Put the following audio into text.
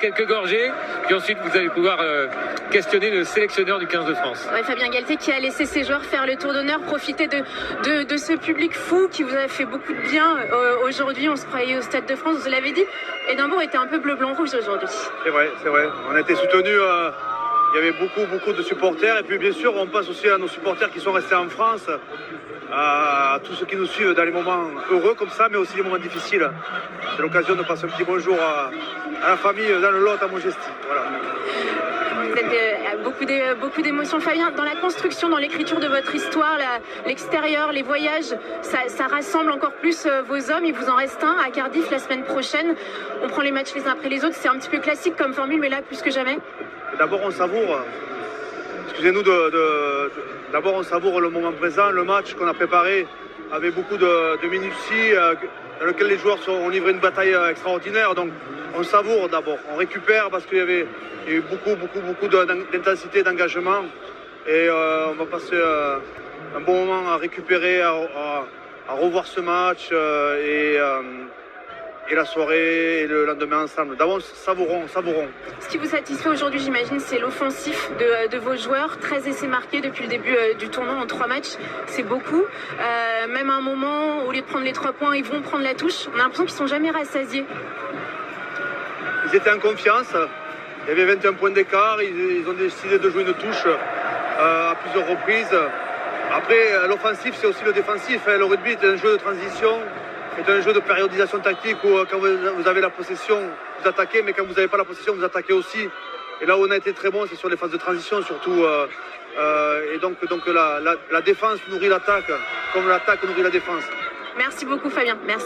quelques gorgées, puis ensuite vous allez pouvoir questionner le sélectionneur du 15 de France. Ouais, Fabien Galtier qui a laissé ses joueurs faire le tour d'honneur, profiter de ce public fou qui vous a fait beaucoup de bien aujourd'hui. On se croyait au Stade de France, vous l'avez dit. Édimbourg était un peu bleu-blanc-rouge aujourd'hui. C'est vrai. On a été soutenus. Il y avait beaucoup de supporters. Et puis bien sûr, on pense aussi à nos supporters qui sont restés en France, à tous ceux qui nous suivent dans les moments heureux comme ça, mais aussi les moments difficiles. C'est l'occasion de passer un petit bonjour à la famille dans le Lot, à Montgesty. Voilà. Vous êtes beaucoup d'émotions. Fabien, dans la construction, dans l'écriture de votre histoire, l'extérieur, les voyages, ça rassemble encore plus vos hommes. Il vous en reste un à Cardiff la semaine prochaine. On prend les matchs les uns après les autres. C'est un petit peu classique comme formule, mais là, plus que jamais. D'abord, on savoure. Excusez-nous d'abord, on savoure le moment présent, le match qu'on a préparé avec beaucoup de minutie, dans lequel les joueurs ont livré une bataille extraordinaire. Donc, on savoure d'abord. On récupère parce qu'il y avait beaucoup d'intensité, d'engagement. Et on va passer un bon moment à récupérer, à revoir ce match et la soirée et le lendemain ensemble. D'abord, savourons. Ce qui vous satisfait aujourd'hui, j'imagine, c'est l'offensif de vos joueurs. 13 essais marqués depuis le début du tournoi en 3 matchs. C'est beaucoup. Même à un moment, au lieu de prendre les 3 points, ils vont prendre la touche. On a l'impression qu'ils ne sont jamais rassasiés. Ils étaient en confiance. Il y avait 21 points d'écart. Ils ont décidé de jouer une touche à plusieurs reprises. Après, l'offensif, c'est aussi le défensif. Le rugby est un jeu de transition. C'est un jeu de périodisation tactique où quand vous avez la possession, vous attaquez, mais quand vous n'avez pas la possession, vous attaquez aussi. Et là où on a été très bon, c'est sur les phases de transition surtout. Et donc la défense nourrit l'attaque, comme l'attaque nourrit la défense. Merci beaucoup Fabien, merci.